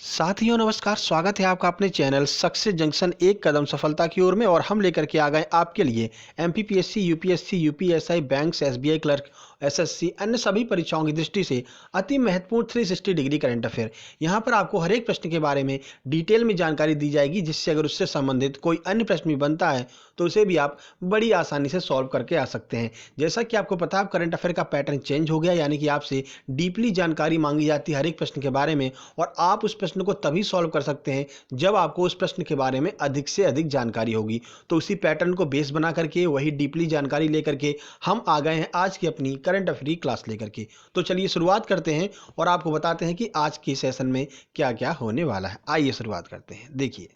साथियों नमस्कार, स्वागत है आपका अपने चैनल सक्सेस जंक्शन एक कदम सफलता की ओर में। और हम लेकर के आ गए आपके लिए MPPSC, UPSC, UPSI, banks, SBI clerk, SSC, अन्य सभी परीक्षाओं की दृष्टि से अति महत्वपूर्ण 360 डिग्री करंट अफेयर। यहाँ पर आपको हर एक प्रश्न के बारे में डिटेल में जानकारी दी जाएगी, जिससे अगर उससे संबंधित कोई अन्य प्रश्न भी बनता है तो उसे भी आप बड़ी आसानी से सॉल्व करके आ सकते हैं। जैसा कि आपको पता है, करंट अफेयर का पैटर्न चेंज हो गया, यानी कि आपसे डीपली जानकारी मांगी जाती है हर एक प्रश्न के बारे में, और आप उस प्रश्न को तभी सॉल्व कर सकते हैं जब आपको उस प्रश्न के बारे में अधिक से अधिक जानकारी होगी। तो उसी पैटर्न को बेस बना करके, वही डीपली जानकारी लेकर के हम आ गए हैं आज की अपनी करंट अफेयर की क्लास लेकर के। तो चलिए शुरुआत करते हैं और आपको बताते हैं कि आज के सेशन में क्या क्या होने वाला है। आइए शुरुआत करते हैं। देखिए,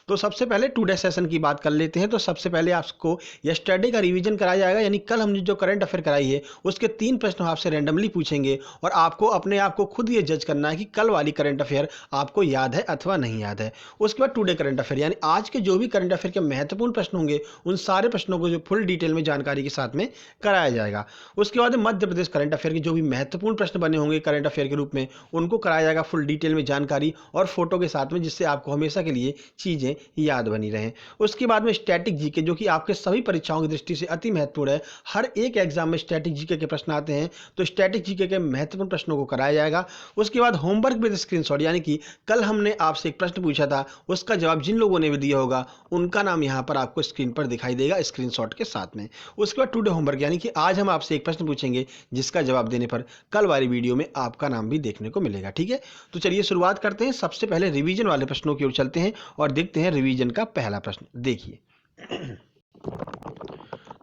तो सबसे पहले टुडे सेशन की बात कर लेते हैं। तो सबसे पहले आपको यस्टरडे का रिवीजन कराया जाएगा, यानी कल हमने जो करंट अफेयर कराई है उसके 3 प्रश्न आपसे रैंडमली पूछेंगे और आपको अपने आप को खुद ये जज करना है कि कल वाली करंट अफेयर आपको याद है अथवा नहीं याद है। उसके बाद टुडे करंट अफेयर, यानी आज के जो भी करंट अफेयर के महत्वपूर्ण प्रश्न होंगे उन सारे प्रश्नों को जो फुल डिटेल में जानकारी के साथ में कराया जाएगा। उसके बाद मध्य प्रदेश करंट अफेयर के जो भी महत्वपूर्ण प्रश्न बने होंगे करंट अफेयर के रूप में, उनको कराया जाएगा फुल डिटेल में जानकारी और फोटो के साथ में, जिससे आपको हमेशा के लिए चीजें याद बनी रहें। उसके बाद में स्टैटिक जीके, जो कि आपके सभी परीक्षाओं की दृष्टि से अति महत्वपूर्ण है। हर एक एग्जाम में स्टैटिक जीके के प्रश्न आते हैं, तो स्टैटिक जीके के महत्वपूर्ण प्रश्नों को कराया जाएगा। उसके बाद होमवर्क विद स्क्रीनशॉट, यानी कि कल हमने आपसे एक प्रश्न पूछा था, उसका जवाब जिन लोगों ने भी दिया होगा उनका नाम यहां पर आपको स्क्रीन पर दिखाई देगा स्क्रीनशॉट के साथ में। उसके बाद टुडे होमवर्क, यानी कि आज हम आपसे एक प्रश्न पूछेंगे जिसका जवाब देने पर कल वाली वीडियो में आपका नाम भी देखने को मिलेगा। ठीक है, तो चलिए शुरुआत करते हैं। सबसे पहले रिवीजन वाले प्रश्नों की ओर चलते हैं और देखते हैं रिवीजन का पहला प्रश्न। देखिए,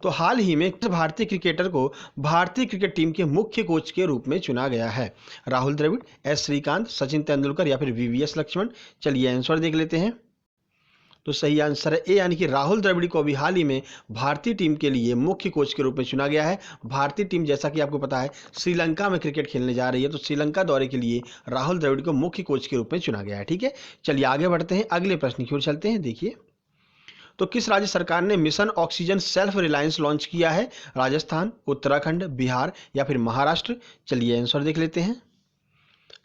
तो हाल ही में किस भारतीय क्रिकेटर को भारतीय क्रिकेट टीम के मुख्य कोच के रूप में चुना गया है? राहुल द्रविड़, एस श्रीकांत, सचिन तेंदुलकर या फिर वीवीएस लक्ष्मण? चलिए आंसर देख लेते हैं। तो सही आंसर है ए, यानी कि राहुल द्रविड़ को अभी हाल ही में भारतीय टीम के लिए मुख्य कोच के रूप में चुना गया है। भारतीय टीम, जैसा कि आपको पता है, श्रीलंका में क्रिकेट खेलने जा रही है, तो श्रीलंका दौरे के लिए राहुल द्रविड़ को मुख्य कोच के रूप में चुना गया है। ठीक है, चलिए आगे बढ़ते हैं, अगले प्रश्न की ओर चलते हैं। देखिए, तो किस राज्य सरकार ने mission oxygen self reliance launch किया है? राजस्थान, उत्तराखंड, बिहार या फिर महाराष्ट्र? चलिए आंसर देख लेते हैं।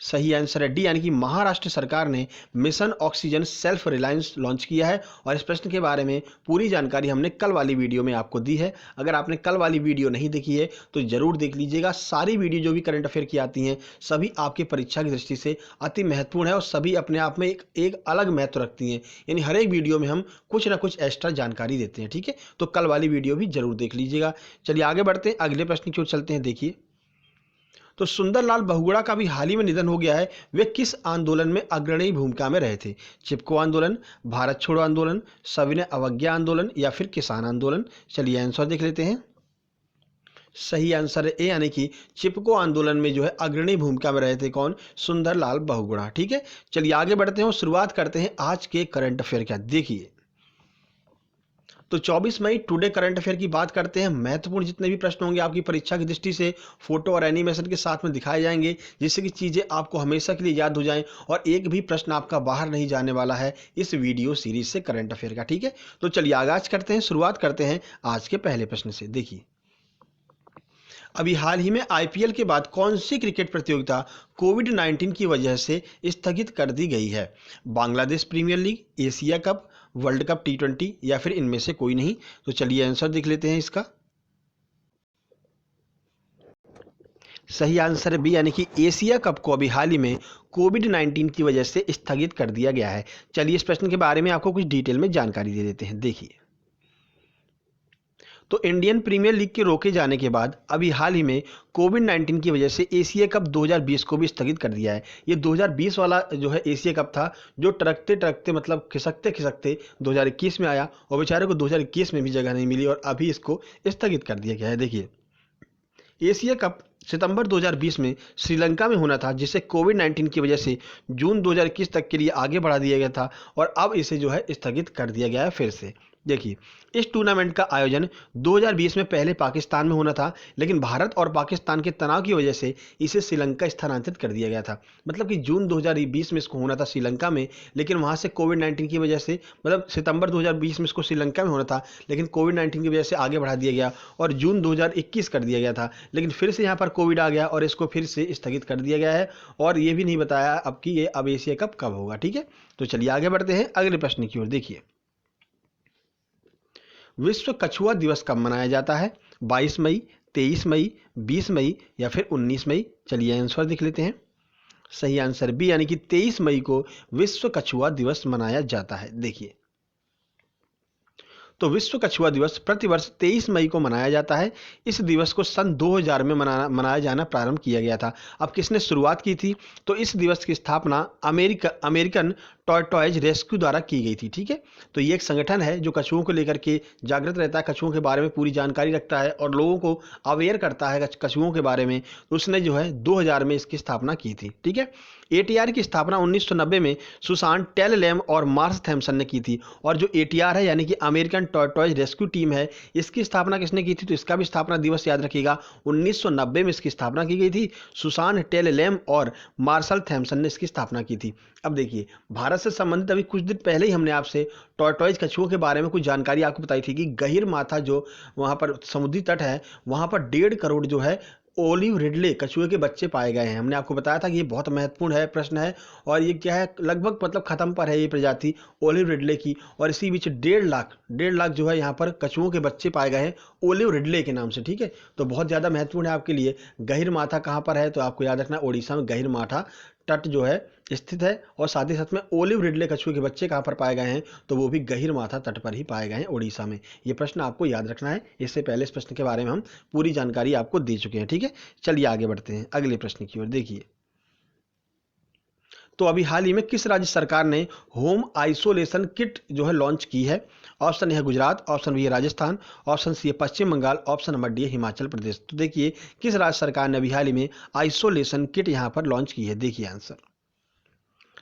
सही आंसर है डी, यानी कि महाराष्ट्र सरकार ने mission oxygen self reliance launch किया है। और इस प्रश्न के बारे में पूरी जानकारी हमने कल वाली वीडियो में आपको दी है। अगर आपने कल वाली वीडियो नहीं देखी है तो जरूर देख लीजिएगा। सारी वीडियो जो भी करंट अफेयर की आती हैं सभी आपकी परीक्षा की दृष्टि से अति महत्वपूर्ण है और सभी अपने आप में एक अलग महत्व रखती हैं, यानी हर एक वीडियो में हम कुछ ना कुछ एक्स्ट्रा जानकारी देते हैं। ठीक है, तो कल वाली वीडियो भी जरूर देख लीजिएगा। चलिए आगे बढ़ते हैं, अगले प्रश्न की ओर चलते हैं। देखिए, तो सुंदरलाल बहुगुणा का भी हाल ही में निधन हो गया है। वे किस आंदोलन में अग्रणी भूमिका में रहे थे? चिपको आंदोलन, भारत छोड़ो आंदोलन, सविनय अवज्ञा आंदोलन या फिर किसान आंदोलन? चलिए आंसर देख लेते हैं। सही आंसर है ए, यानी कि चिपको आंदोलन में जो है अग्रणी भूमिका में रहे थे कौन? सुंदरलाल बहुगुणा। ठीक है, चलिए आगे बढ़ते हैं और शुरुआत करते हैं आज के करंट अफेयर का। देखिए, तो 24 मई टुडे करंट अफेयर की बात करते हैं। महत्वपूर्ण जितने भी प्रश्न होंगे आपकी परीक्षा की दृष्टि से फोटो और एनिमेशन के साथ में दिखाए जाएंगे, जिससे कि चीज़ें आपको हमेशा के लिए याद हो जाएं और एक भी प्रश्न आपका बाहर नहीं जाने वाला है इस वीडियो सीरीज से करंट अफेयर का। ठीक है, तो चलिए आगाज करते हैं, शुरुआत करते हैं आज के पहले प्रश्न से। देखिए, अभी हाल ही में आईपीएल के बाद कौन सी क्रिकेट प्रतियोगिता कोविड-19 की वजह से स्थगित कर दी गई है? Bangladesh premier league, Asia cup, world cup टी20 या फिर इनमें से कोई नहीं? तो चलिए आंसर देख लेते हैं इसका। सही आंसर है बी, यानी कि एशिया कप को अभी हाल ही में कोविड-19 की वजह से स्थगित कर दिया गया है। चलिए इस प्रश्न के बारे में आपको कुछ डिटेल में जानकारी दे देते हैं। देखिए, तो इंडियन प्रीमियर लीग के रोके जाने के बाद अभी हाल ही में कोविड-19 की वजह से एशिया कप 2020 को भी स्थगित कर दिया है। ये 2020 वाला जो है एशिया कप था, जो टरकते टरकते मतलब खिसकते खिसकते 2021 में आया और बेचारे को 2021 में भी जगह नहीं मिली और अभी इसको स्थगित कर दिया गया है। देखिए, एशिया कप सितंबर 2020 में श्रीलंका में होना था, जिसे कोविड-19 की वजह से जून 2021 तक के लिए आगे बढ़ा दिया गया था और अब इसे जो है स्थगित कर दिया गया है फिर से। देखिए, इस टूर्नामेंट का आयोजन 2020 में पहले पाकिस्तान में होना था, लेकिन भारत और पाकिस्तान के तनाव की वजह से इसे श्रीलंका स्थानांतरित कर दिया गया था। मतलब कि जून 2020 में इसको होना था श्रीलंका में, लेकिन वहाँ से कोविड-19 की वजह से, मतलब सितंबर 2020 में इसको श्रीलंका में होना था, लेकिन कोविड-19 की वजह से आगे बढ़ा दिया गया और जून 2021 कर दिया गया था। लेकिन फिर से यहाँ पर कोविड आ गया और इसको फिर से स्थगित कर दिया गया है और ये भी नहीं बताया अब कि ये अब एशिया कप कब होगा। ठीक है, तो चलिए आगे बढ़ते हैं अगले प्रश्न की ओर। देखिए, विश्व कछुआ दिवस कब मनाया जाता है? 22 मई, 23 मई, 20 मई या फिर 19 मई? चलिए आंसर देख लेते हैं। सही आंसर बी, यानी कि 23 मई को विश्व कछुआ दिवस मनाया जाता है। देखिए, तो विश्व कछुआ दिवस प्रतिवर्ष 23 मई को मनाया जाता है। इस दिवस को सन 2000 में मनाया जाना प्रारंभ किया गया था। अब किसने शुरुआत की थी? तो इस दिवस की स्थापना अमेरिकन टॉर्टॉइज रेस्क्यू द्वारा की गई थी। ठीक है, तो ये एक संगठन है जो कछुओं को लेकर के जागृत रहता है, कछुओं के बारे में पूरी जानकारी रखता है और लोगों को अवेयर करता है कछुओं के बारे में। तो उसने जो है 2000 में इसकी स्थापना की थी। ठीक है, एटीआर की स्थापना 1990 में सुसान टेललेम और मार्स थैम्सन ने की थी। और जो एटीआर है यानी कि अमेरिकन टॉर्टॉइज रेस्क्यू टीम है, इसकी स्थापना किसने की थी? तो इसका भी स्थापना दिवस याद रखिएगा, 1990 में इसकी स्थापना की गई थी। सुसान टेललेम और मार्शल थैम्सन ने इसकी स्थापना की थी। अब देखिए, भारत से संबंधित अभी कुछ दिन पहले ही हमने आपसे टॉर्टॉइज कछुओं के बारे में कुछ जानकारी आपको बताई थी कि गहीर माथा जो वहाँ पर समुद्री तट है, वहाँ पर 1.5 करोड़ जो है ओलिव रिडले कछुए के बच्चे पाए गए हैं। हमने आपको बताया था कि ये बहुत महत्वपूर्ण है प्रश्न है और ये क्या है, लगभग मतलब खत्म पर है ये प्रजाति ओलिव रिडले की। और इसी बीच 1.5 लाख जो है यहाँ पर कछुओं के बच्चे पाए गए हैं ओलिव रिडले के नाम से। ठीक है, तो बहुत ज़्यादा महत्वपूर्ण है आपके लिए। गहीर माथा कहाँ पर है? तो आपको याद रखना, ओडिशा में गहीर माथा तट जो है स्थित है। और साथ ही साथ में ओलिव रिडले कछुए के बच्चे कहाँ पर पाए गए हैं? तो वो भी गहीर माथा तट पर ही पाए गए हैं, ओडिशा में। ये प्रश्न आपको याद रखना है, इससे पहले इस प्रश्न के बारे में हम पूरी जानकारी आपको दे चुके हैं। ठीक है, चलिए आगे बढ़ते हैं अगले प्रश्न की ओर। देखिए, तो अभी हाल ही में किस राज्य सरकार ने होम आइसोलेशन किट जो है लॉन्च की है? ऑप्शन ए है गुजरात, ऑप्शन बी है राजस्थान, ऑप्शन सी है पश्चिम बंगाल, ऑप्शन नंबर डी है हिमाचल प्रदेश। तो देखिए, किस राज्य सरकार ने अभी हाल ही में आइसोलेशन किट यहाँ पर लॉन्च की है? देखिए आंसर,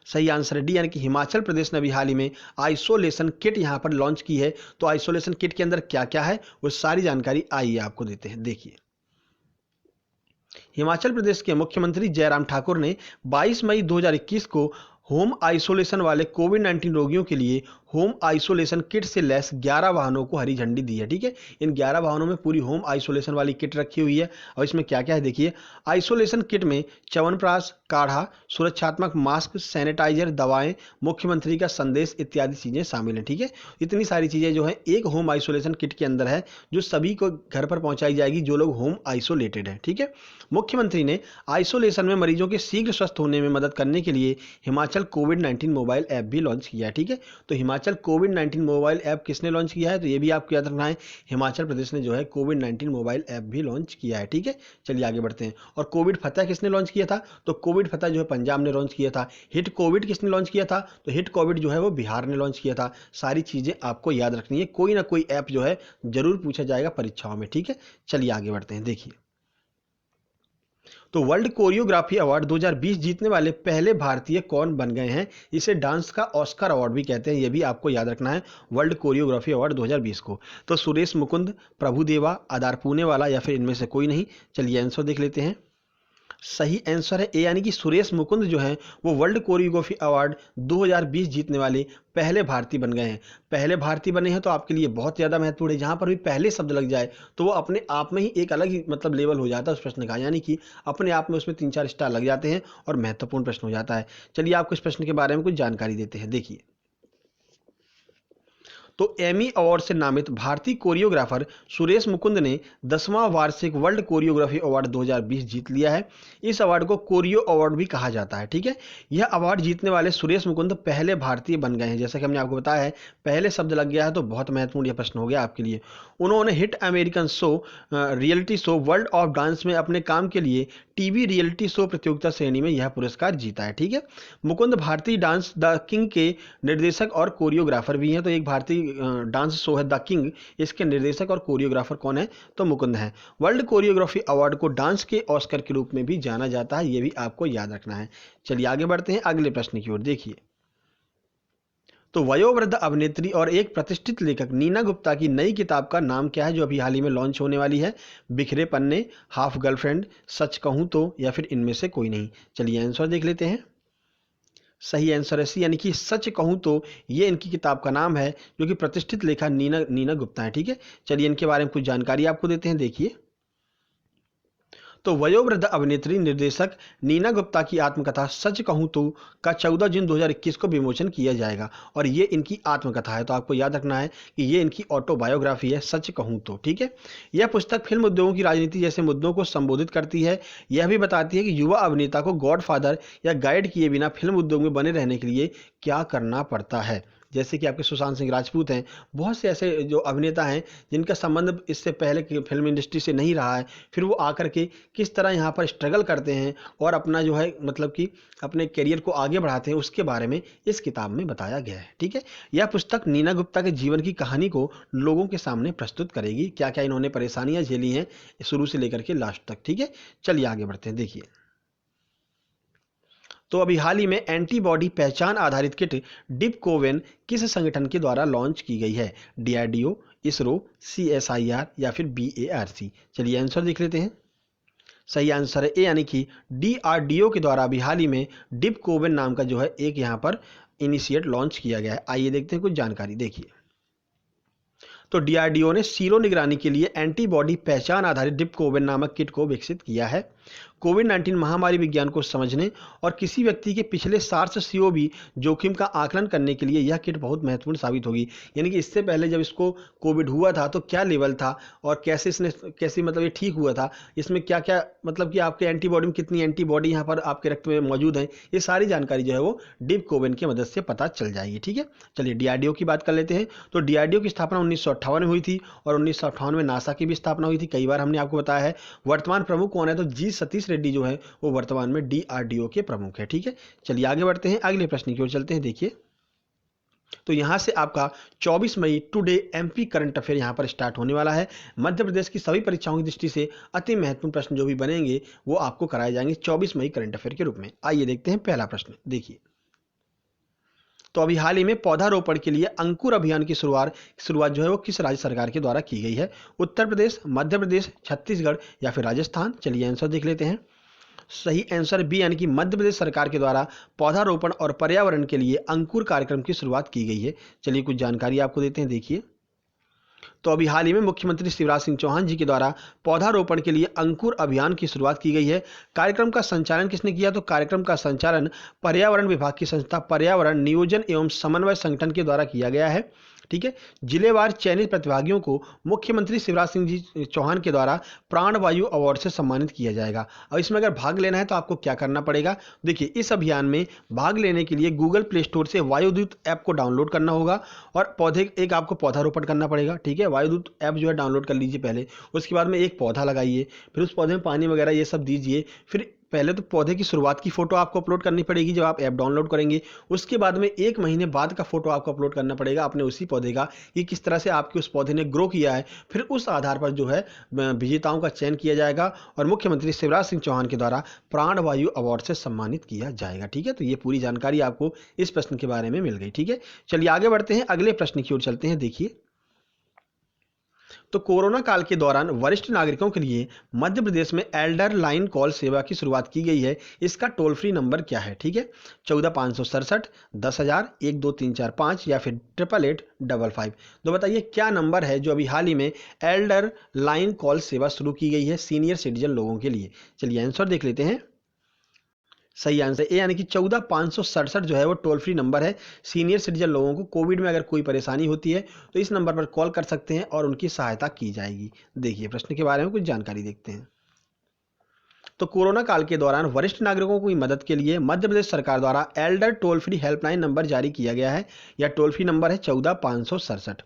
सही आंसर है डी, यानी कि हिमाचल प्रदेश ने अभी हाल ही में आइसोलेशन किट यहाँ पर लॉन्च की है। तो आइसोलेशन किट के अंदर क्या क्या है वो सारी जानकारी आइए आपको देते हैं। देखिए, हिमाचल प्रदेश के मुख्यमंत्री जयराम ठाकुर ने 22 मई 2021 को होम आइसोलेशन वाले कोविड-19 रोगियों के लिए होम आइसोलेशन किट से लैस 11 वाहनों को हरी झंडी दी है। ठीक है, इन 11 वाहनों में पूरी होम आइसोलेशन वाली किट रखी हुई है और इसमें क्या क्या है देखिए। आइसोलेशन किट में च्यवनप्राश, काढ़ा, सुरक्षात्मक मास्क, सैनिटाइजर, दवाएं, मुख्यमंत्री का संदेश इत्यादि चीजें शामिल हैं। ठीक है, इतनी सारी चीजें जो है एक होम आइसोलेशन किट के अंदर है, जो सभी को घर पर पहुंचाई जाएगी जो लोग होम आइसोलेटेड है। ठीक है, मुख्यमंत्री ने आइसोलेशन में मरीजों के शीघ्र स्वस्थ होने में मदद करने के लिए हिमाचल कोविड-19 मोबाइल ऐप भी लॉन्च किया है। ठीक है, तो हिमाचल कोविड-19 मोबाइल ऐप किसने लॉन्च किया है? तो ये भी आपको याद रखना है, हिमाचल प्रदेश ने जो है कोविड-19 मोबाइल ऐप भी लॉन्च किया है। ठीक है, चलिए आगे बढ़ते हैं। और कोविड फतह किसने लॉन्च किया था? तो कोविड फतह जो है पंजाब ने लॉन्च किया था। हिट कोविड किसने लॉन्च किया था? तो हिट कोविड जो है वो बिहार ने लॉन्च किया था। सारी चीजें आपको याद रखनी है, कोई ना कोई ऐप जो है जरूर पूछा जाएगा परीक्षाओं में। ठीक है, चलिए आगे बढ़ते हैं। देखिए, तो वर्ल्ड कोरियोग्राफी अवार्ड 2020 जीतने वाले पहले भारतीय कौन बन गए हैं? इसे डांस का ऑस्कर अवार्ड भी कहते हैं, यह भी आपको याद रखना है, वर्ल्ड कोरियोग्राफी अवार्ड 2020 को। तो सुरेश मुकुंद, प्रभुदेवा, आदार पूनेवाला या फिर इनमें से कोई नहीं? चलिए आंसर देख लेते हैं। सही आंसर है ए, यानी कि सुरेश मुकुंद जो हैं वो वर्ल्ड कोरियोग्राफी अवार्ड 2020 जीतने वाले पहले भारतीय बन गए हैं। पहले भारतीय बने हैं तो आपके लिए बहुत ज़्यादा महत्वपूर्ण है। जहाँ पर भी पहले शब्द लग जाए तो वो अपने आप में ही एक अलग ही मतलब लेवल हो जाता है उस प्रश्न का, यानी कि अपने आप में उसमें 3-4 स्टार लग जाते हैं और महत्वपूर्ण प्रश्न हो जाता है। चलिए आपको इस प्रश्न के बारे में कुछ जानकारी देते हैं। देखिए, तो एमी अवार्ड से नामित भारतीय कोरियोग्राफर सुरेश मुकुंद ने 10वां वार्षिक वर्ल्ड कोरियोग्राफी अवार्ड 2020 जीत लिया है। इस अवार्ड को कोरियो अवार्ड भी कहा जाता है। ठीक है, यह अवार्ड जीतने वाले सुरेश मुकुंद पहले भारतीय बन गए हैं। जैसा कि हमने आपको बताया है, पहले शब्द लग गया है तो बहुत महत्वपूर्ण यह प्रश्न हो गया आपके लिए। उन्होंने hit American show reality show world of dance में अपने काम के लिए टीवी रियलिटी शो प्रतियोगिता श्रेणी में यह पुरस्कार जीता है। ठीक है, मुकुंद भारतीय डांस द किंग के निर्देशक और कोरियोग्राफर भी हैं। तो एक भारतीय डांस शो है द किंग, इसके निर्देशक और कोरियोग्राफर कौन है? तो मुकुंद है। वर्ल्ड कोरियोग्राफी अवार्ड को डांस के ऑस्कर के रूप में भी जाना जाता है, ये भी आपको याद रखना है। चलिए आगे बढ़ते हैं अगले प्रश्न की ओर। देखिए, तो वयोवृद्ध अभिनेत्री और एक प्रतिष्ठित लेखक नीना गुप्ता की नई किताब का नाम क्या है जो अभी हाल ही में लॉन्च होने वाली है? बिखरे पन्ने, हाफ गर्लफ्रेंड, सच कहूं तो, या फिर इनमें से कोई नहीं। चलिए आंसर देख लेते हैं। सही आंसर है सी, यानी कि सच कहूं तो ये इनकी किताब का नाम है, जो कि प्रतिष्ठित लेखक नीना गुप्ता है। ठीक है, चलिए इनके बारे में कुछ जानकारी आपको देते हैं, देखिए। तो वयोवृद्ध अभिनेत्री निर्देशक नीना गुप्ता की आत्मकथा सच कहूं तो का 14 जून 2021 को विमोचन किया जाएगा, और ये इनकी आत्मकथा है। तो आपको याद रखना है कि ये इनकी ऑटोबायोग्राफी है, सच कहूं तो। ठीक है, यह पुस्तक फिल्म उद्योगों की राजनीति जैसे मुद्दों को संबोधित करती है। यह भी बताती है कि युवा अभिनेता को गॉडफादर या गाइड किए बिना फिल्म उद्योग में बने रहने के लिए क्या करना पड़ता है। जैसे कि आपके सुशांत सिंह राजपूत हैं, बहुत से ऐसे जो अभिनेता हैं जिनका संबंध इससे पहले की फिल्म इंडस्ट्री से नहीं रहा है, फिर वो आकर के किस तरह यहाँ पर स्ट्रगल करते हैं और अपना जो है मतलब कि अपने करियर को आगे बढ़ाते हैं, उसके बारे में इस किताब में बताया गया है। ठीक है, यह पुस्तक नीना गुप्ता के जीवन की कहानी को लोगों के सामने प्रस्तुत करेगी, क्या क्या इन्होंने परेशानियां झेली हैं शुरू से लेकर के लास्ट तक। ठीक है, चलिए आगे बढ़ते हैं, देखिए। तो अभी हाल ही में एंटीबॉडी पहचान आधारित किट डिप कोवेन किस संगठन के द्वारा लॉन्च की गई है? डीआरडीओ, इसरो, सीएसआईआर या फिर बीएआरसी। चलिए आंसर देख लेते हैं। सही आंसर है ए, यानी कि डीआरडीओ के द्वारा अभी हाल ही में डिप कोवेन नाम का जो है एक यहाँ पर इनिशिएट लॉन्च किया गया है। आइए देखते हैं कुछ जानकारी, देखिए। तो डीआरडीओ ने सीरो निगरानी के लिए एंटीबॉडी पहचान आधारित डिप कोविन नामक किट को विकसित किया है। कोविड-19 महामारी विज्ञान को समझने और किसी व्यक्ति के पिछले सार्स सीओवी जोखिम का आकलन करने के लिए यह किट बहुत महत्वपूर्ण साबित होगी। यानी कि इससे पहले जब इसको कोविड हुआ था तो क्या लेवल था और कैसे मतलब ये ठीक हुआ था, इसमें क्या क्या मतलब कि आपके एंटीबॉडी में कितनी एंटीबॉडी यहाँ पर आपके रक्त में मौजूद है, ये सारी जानकारी जो है वो डिप कोविन की मदद से पता चल जाएगी। ठीक है, चलिए डीआरडीओ की बात कर लेते हैं। तो डीआरडीओ की स्थापना 1958 में हुई थी और 1958 में नासा की भी स्थापना हुई थी। कई बार हमने आपको बताया है। वर्तमान प्रमुख कौन है? तो जी सतीश रेड्डी जो है वो वर्तमान में डीआरडीओ के प्रमुख है। ठीक है, चलिए आगे बढ़ते हैं, अगले प्रश्न की ओर चलते हैं, देखिए। तो यहां से आपका 24 मई टुडे एमपी करंट अफेयर यहां पर स्टार्ट होने वाला है। मध्य प्रदेश की सभी परीक्षाओं की दृष्टि से अति महत्वपूर्ण प्रश्न जो भी बनेंगे वो आपको कराए जाएंगे 24 मई करंट अफेयर के रूप में। आइए देखते हैं पहला प्रश्न, देखिए। तो अभी हाल ही में पौधारोपण के लिए अंकुर अभियान की शुरुआत जो है वो किस राज्य सरकार के द्वारा की गई है? उत्तर प्रदेश, मध्य प्रदेश, छत्तीसगढ़ या फिर राजस्थान। चलिए आंसर देख लेते हैं। सही आंसर बी, यानी कि मध्य प्रदेश सरकार के द्वारा पौधारोपण और पर्यावरण के लिए अंकुर कार्यक्रम की शुरुआत की गई है। चलिए कुछ जानकारी आपको देते हैं, देखिए। तो अभी हाल ही में मुख्यमंत्री शिवराज सिंह चौहान जी के द्वारा पौधारोपण के लिए अंकुर अभियान की शुरुआत की गई है। कार्यक्रम का संचालन किसने किया? तो कार्यक्रम का संचालन पर्यावरण विभाग की संस्था पर्यावरण नियोजन एवं समन्वय संगठन के द्वारा किया गया है। ठीक है, जिलेवार चयनित प्रतिभागियों को मुख्यमंत्री शिवराज सिंह जी चौहान के द्वारा प्राणवायु अवार्ड से सम्मानित किया जाएगा। अब इसमें अगर भाग लेना है तो आपको क्या करना पड़ेगा? देखिए, इस अभियान में भाग लेने के लिए गूगल प्ले स्टोर से वायुदूत ऐप को डाउनलोड करना होगा और एक आपको पौधारोपण करना पड़ेगा। ठीक है, वायुदूत ऐप जो है डाउनलोड कर लीजिए पहले, उसके बाद में एक पौधा लगाइए, फिर उस पौधे में पानी वगैरह ये सब दीजिए। फिर पहले तो पौधे की शुरुआत की फोटो आपको अपलोड करनी पड़ेगी जब आप ऐप डाउनलोड करेंगे। उसके बाद में 1 महीने बाद का फोटो आपको अपलोड करना पड़ेगा अपने उसी पौधे का, कि किस तरह से आपके उस पौधे ने ग्रो किया है। फिर उस आधार पर जो है विजेताओं का चयन किया जाएगा और मुख्यमंत्री शिवराज सिंह चौहान के द्वारा प्राणवायु अवार्ड से सम्मानित किया जाएगा। ठीक है, तो ये पूरी जानकारी आपको इस प्रश्न के बारे में मिल गई। ठीक है, चलिए आगे बढ़ते हैं, अगले प्रश्न की ओर चलते हैं, देखिए। तो कोरोना काल के दौरान वरिष्ठ नागरिकों के लिए मध्य प्रदेश में एल्डर लाइन कॉल सेवा की शुरुआत की गई है। इसका टोल फ्री नंबर क्या है? ठीक है, 14,567, 10,000, 12345 या फिर 888-55। तो बताइए क्या नंबर है जो अभी हाल ही में एल्डर लाइन कॉल सेवा शुरू की गई है सीनियर सिटीजन लोगों के लिए? चलिए आंसर देख लेते हैं। सही आंसर ए, यानी कि 14,567 जो है वो टोल फ्री नंबर है। सीनियर सिटीजन लोगों को कोविड में अगर कोई परेशानी होती है तो इस नंबर पर कॉल कर सकते हैं और उनकी सहायता की जाएगी। देखिए प्रश्न के बारे में कुछ जानकारी देखते हैं। तो कोरोना काल के दौरान वरिष्ठ नागरिकों की मदद के लिए मध्य प्रदेश सरकार द्वारा Elder toll free helpline number जारी किया गया है। यह टोल फ्री नंबर है 14,567।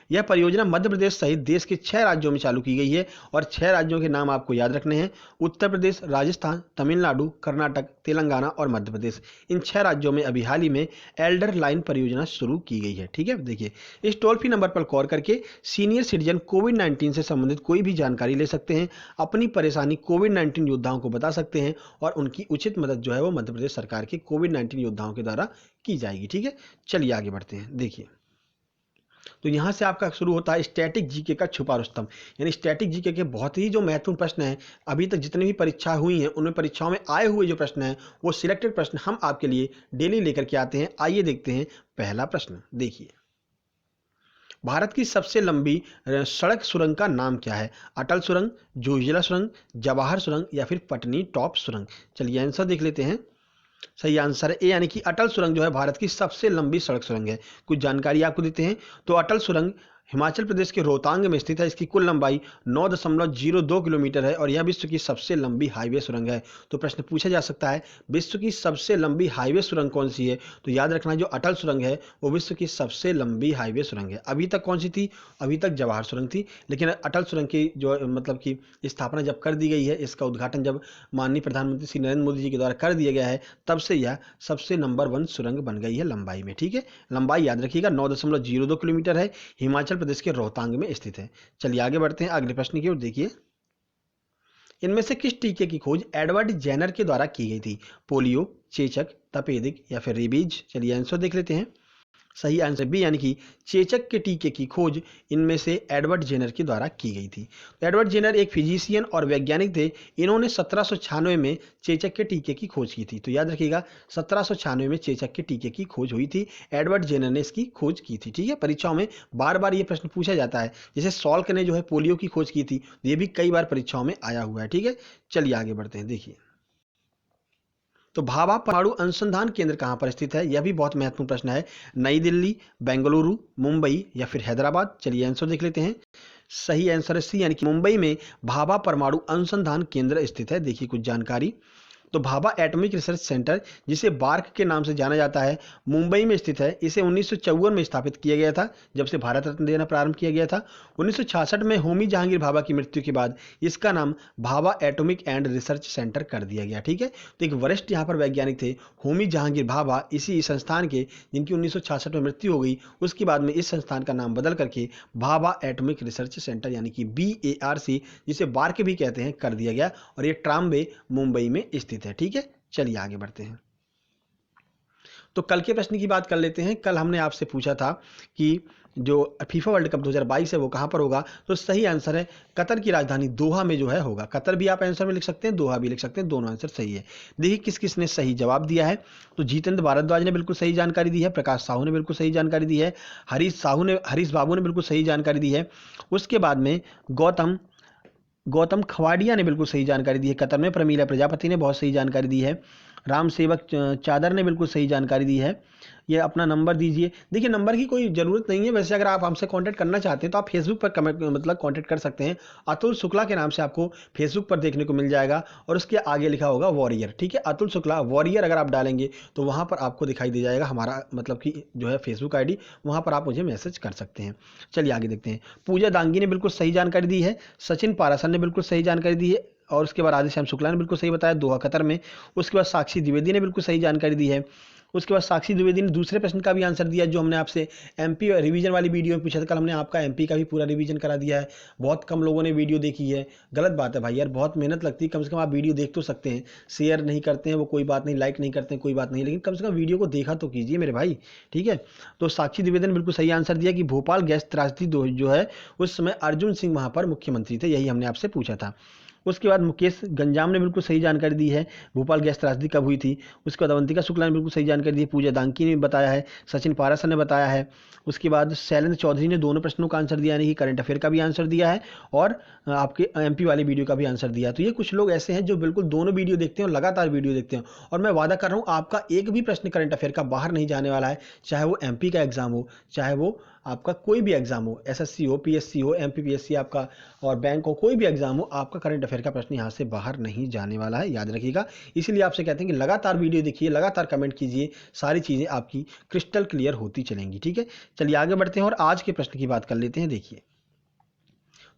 यह परियोजना मध्य प्रदेश सहित देश के 6 राज्यों में चालू की गई है और 6 राज्यों के नाम आपको याद रखने हैं। उत्तर प्रदेश, राजस्थान, तमिलनाडु, कर्नाटक, तेलंगाना और मध्य प्रदेश। इन 6 राज्यों में अभी हाल ही में एल्डर लाइन परियोजना शुरू की गई है। ठीक है, देखिए इस टोल फ्री नंबर पर कॉल करके सीनियर सिटीजन कोविड-19 से संबंधित कोई भी जानकारी ले सकते हैं, अपनी परेशानी कोविड-19 योद्धाओं को बता सकते हैं और उनकी उचित मदद जो है वो मध्य प्रदेश सरकार के कोविड-19 योद्धाओं के द्वारा की जाएगी। ठीक है, चलिए आगे बढ़ते हैं। देखिए तो यहाँ से आपका शुरू होता है स्टैटिक जीके का छुपा रुस्तम, यानी स्टैटिक जीके के बहुत ही जो महत्वपूर्ण प्रश्न हैं, अभी तक जितनी भी परीक्षा हुई हैं उनमें परीक्षाओं में आए हुए जो प्रश्न हैं वो सिलेक्टेड प्रश्न हम आपके लिए डेली लेकर के आते हैं। आइए देखते हैं पहला प्रश्न। देखिए भारत की सबसे लंबी सड़क सुरंग का नाम क्या है? अटल सुरंग, जोजिला सुरंग, जवाहर सुरंग या फिर पटनी टॉप सुरंग? चलिए आंसर देख लेते हैं। सही आंसर है ए, यानी कि अटल सुरंग जो है भारत की सबसे लंबी सड़क सुरंग है। कुछ जानकारी आपको देते हैं। तो अटल सुरंग हिमाचल प्रदेश के रोहतांग में स्थित है। इसकी कुल लंबाई 9.02 किलोमीटर है और यह विश्व की सबसे लंबी हाईवे सुरंग है। तो प्रश्न पूछा जा सकता है विश्व की सबसे लंबी हाईवे सुरंग कौन सी है? तो याद रखना जो अटल सुरंग है वो विश्व की सबसे लंबी हाईवे सुरंग है। अभी तक कौन सी थी? अभी तक जवाहर सुरंग थी, लेकिन अटल सुरंग की जो मतलब की स्थापना जब कर दी गई है, इसका उद्घाटन जब माननीय प्रधानमंत्री श्री नरेंद्र मोदी जी के द्वारा कर दिया गया है, तब से यह सबसे नंबर 1 सुरंग बन गई है लंबाई में। ठीक है, लंबाई याद रखिएगा 9.02 किलोमीटर है, हिमाचल प्रदेश के रोहतांग में स्थित है। चलिए आगे बढ़ते हैं अगले प्रश्न की ओर। देखिए इनमें से किस टीके की खोज एडवर्ड जेनर के द्वारा की गई थी? पोलियो, चेचक, तपेदिक या फिर रेबीज? चलिए आंसर देख लेते हैं। सही आंसर बी, यानी कि चेचक के टीके की खोज इनमें से एडवर्ड जेनर के द्वारा की गई थी। तो एडवर्ड जेनर एक फिजिशियन और वैज्ञानिक थे। इन्होंने 1796 में चेचक के टीके की खोज की थी। तो याद रखिएगा 1796 में चेचक के टीके की खोज हुई थी, एडवर्ड जेनर ने इसकी खोज की थी। ठीक है, परीक्षाओं में बार बार ये प्रश्न पूछा जाता है। जैसे सॉल्क ने जो है पोलियो की खोज की थी, ये भी कई बार परीक्षाओं में आया हुआ है। ठीक है, चलिए आगे बढ़ते हैं। देखिए तो भाभा परमाणु अनुसंधान केंद्र कहाँ पर स्थित है? यह भी बहुत महत्वपूर्ण प्रश्न है। नई दिल्ली, बेंगलुरु, मुंबई या फिर हैदराबाद? चलिए आंसर देख लेते हैं। सही आंसर है सी, यानी कि मुंबई में भाभा परमाणु अनुसंधान केंद्र स्थित है। देखिए कुछ जानकारी। तो भाभा एटॉमिक रिसर्च सेंटर, जिसे बार्क के नाम से जाना जाता है, मुंबई में स्थित है। इसे 1954 में स्थापित किया गया था, जब से भारत रत्न देना प्रारंभ किया गया था। 1966 में होमी जहांगीर भाभा की मृत्यु के बाद इसका नाम Bhabha atomic and research centre कर दिया गया। ठीक है, तो एक वरिष्ठ यहाँ पर वैज्ञानिक थे होमी जहांगीर भाभा, इसी संस्थान के, जिनकी 1966 में मृत्यु हो गई। उसके बाद में इस संस्थान का नाम बदल करके भाभा एटॉमिक रिसर्च सेंटर यानी कि BARC, जिसे बार्क भी कहते हैं, कर दिया गया और ये ट्राम्बे मुंबई में स्थित है। ठीक है, चलिए आगे बढ़ते हैं। तो कल के प्रश्न की बात कर लेते हैं। कल हमने आपसे पूछा था कि जो फीफा वर्ल्ड कप 2022 है वो कहां पर होगा? तो सही आंसर है कतर की राजधानी दोहा में जो है होगा। कतर भी आप आंसर में लिख सकते हैं, दोहा भी लिख सकते हैं, दोनों आंसर सही है। देखिए किस किस ने सही जवाब दिया है। तो जितेंद्र भारद्वाज ने बिल्कुल सही जानकारी दी है, प्रकाश साहू ने बिल्कुल सही जानकारी दी है, हरीश बाबू ने बिल्कुल सही जानकारी दी है। उसके बाद में गौतम खवाड़िया ने बिल्कुल सही जानकारी दी है कतर में। प्रमीला प्रजापति ने बहुत सही जानकारी दी है। राम सेवक चादर ने बिल्कुल सही जानकारी दी है। ये अपना नंबर दीजिए। देखिए नंबर की कोई ज़रूरत नहीं है, वैसे अगर आप हमसे कांटेक्ट करना चाहते हैं तो आप फेसबुक पर कमेंट मतलब कांटेक्ट कर सकते हैं। अतुल शुक्ला के नाम से आपको फेसबुक पर देखने को मिल जाएगा और उसके आगे लिखा होगा वॉरियर। ठीक है, अतुल शुक्ला वॉरियर अगर आप डालेंगे तो वहाँ पर आपको दिखाई दे जाएगा हमारा मतलब कि जो है फेसबुक ID, वहाँ पर आप मुझे मैसेज कर सकते हैं। चलिए आगे देखते हैं। पूजा दांगी ने बिल्कुल सही जानकारी दी है। सचिन पारासर ने बिल्कुल सही जानकारी दी है और उसके बाद राधेश्याम शुक्ला ने बिल्कुल सही बताया, दोहा कतर में। उसके बाद साक्षी द्विवेदी ने बिल्कुल सही जानकारी दी है। उसके बाद साक्षी द्विवेदी ने दूसरे प्रश्न का भी आंसर दिया जो हमने आपसे MP रिवीजन वाली वीडियो में पूछा था। कल हमने आपका MP का भी पूरा रिवीजन करा दिया है। बहुत कम लोगों ने वीडियो देखी है, गलत बात है भाई यार, बहुत मेहनत लगती है। कम से कम आप वीडियो देख तो सकते हैं, शेयर नहीं करते हैं वो कोई बात नहीं, लाइक नहीं करते हैं कोई बात नहीं, लेकिन कम से कम वीडियो को देखा तो कीजिए मेरे भाई। ठीक है, तो साक्षी द्विवेदी ने बिल्कुल सही आंसर दिया कि भोपाल गैस त्रासदी जो है उस समय अर्जुन सिंह वहाँ पर मुख्यमंत्री थे, यही हमने आपसे पूछा था। उसके बाद मुकेश गंजाम ने बिल्कुल सही जानकारी दी है, भोपाल गैस त्रासदी कब हुई थी। उसके बाद अवंतिका शुक्ला ने बिल्कुल सही जानकारी दी है, पूजा दांकी ने बताया है, सचिन पारासर ने बताया है। उसके बाद शैलेंद्र चौधरी ने दोनों प्रश्नों का आंसर दिया, यानी कि करंट अफेयर का भी आंसर दिया है और आपके MP वाली वीडियो का भी आंसर दिया है। तो ये कुछ लोग ऐसे हैं जो बिल्कुल दोनों वीडियो देखते हैं और लगातार वीडियो देखते हैं, और मैं वादा कर रहा हूँ आपका एक भी प्रश्न करंट अफेयर का बाहर नहीं जाने वाला है, चाहे वो MP का एग्जाम हो, चाहे वो आपका कोई भी एग्जाम हो, एसएससी हो, पीएससी हो, एमपीपीएससी आपका और बैंक हो, कोई भी एग्जाम हो, आपका करंट अफेयर का प्रश्न यहाँ से बाहर नहीं जाने वाला है, याद रखिएगा। इसीलिए आपसे कहते हैं कि लगातार वीडियो देखिए, लगातार कमेंट कीजिए, सारी चीज़ें आपकी क्रिस्टल क्लियर होती चलेंगी। ठीक है, चलिए आगे बढ़ते हैं और आज के प्रश्न की बात कर लेते हैं। देखिए,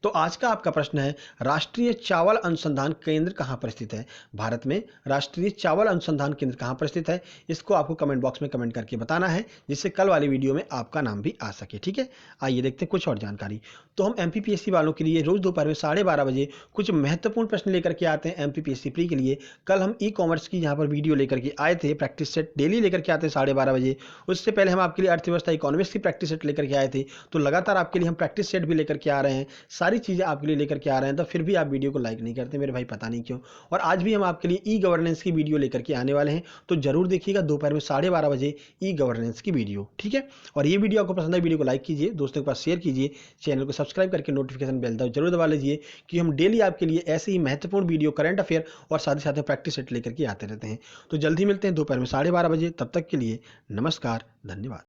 तो आज का आपका प्रश्न है, राष्ट्रीय चावल अनुसंधान केंद्र कहाँ पर स्थित है? भारत में राष्ट्रीय चावल अनुसंधान केंद्र कहाँ पर स्थित है? इसको आपको कमेंट बॉक्स में कमेंट करके बताना है, जिससे कल वाली वीडियो में आपका नाम भी आ सके। ठीक है, आइए देखते हैं कुछ और जानकारी। तो हम एमपीपीएससी वालों के लिए रोज दोपहर में 12:30 बजे कुछ महत्वपूर्ण प्रश्न लेकर के आते हैं एमपीपीएससी प्री के लिए। कल हम ई कॉमर्स की यहाँ पर वीडियो लेकर के आए थे, प्रैक्टिस सेट डेली लेकर के आते हैं 12:30 बजे। उससे पहले हम आपके लिए अर्थव्यवस्था इकोनॉमिक्स की प्रैक्टिस सेट लेकर के आए थे। तो लगातार आपके लिए हम प्रैक्टिस सेट भी लेकर के आ रहे हैं, सारी चीज़ें आपके लिए लेकर के आ रहे हैं। तो फिर भी आप वीडियो को लाइक नहीं करते मेरे भाई, पता नहीं क्यों। और आज भी हम आपके लिए ई गवर्नेंस की वीडियो लेकर के आने वाले हैं, तो जरूर देखिएगा दोपहर में 12:30 बजे ई गवर्नेंस की वीडियो। ठीक है, और ये वीडियो आपको पसंद है, वीडियो को लाइक कीजिए, दोस्तों के पास शेयर कीजिए, चैनल को सब्सक्राइब करके नोटिफिकेशन बेल जरूर दबा लीजिए, कि हम डेली आपके लिए ऐसे ही महत्वपूर्ण वीडियो, करंट अफेयर और साथ ही साथ प्रैक्टिस सेट लेकर के आते रहते हैं। तो जल्दी मिलते हैं दोपहर में 12:30 बजे, तब तक के लिए नमस्कार, धन्यवाद।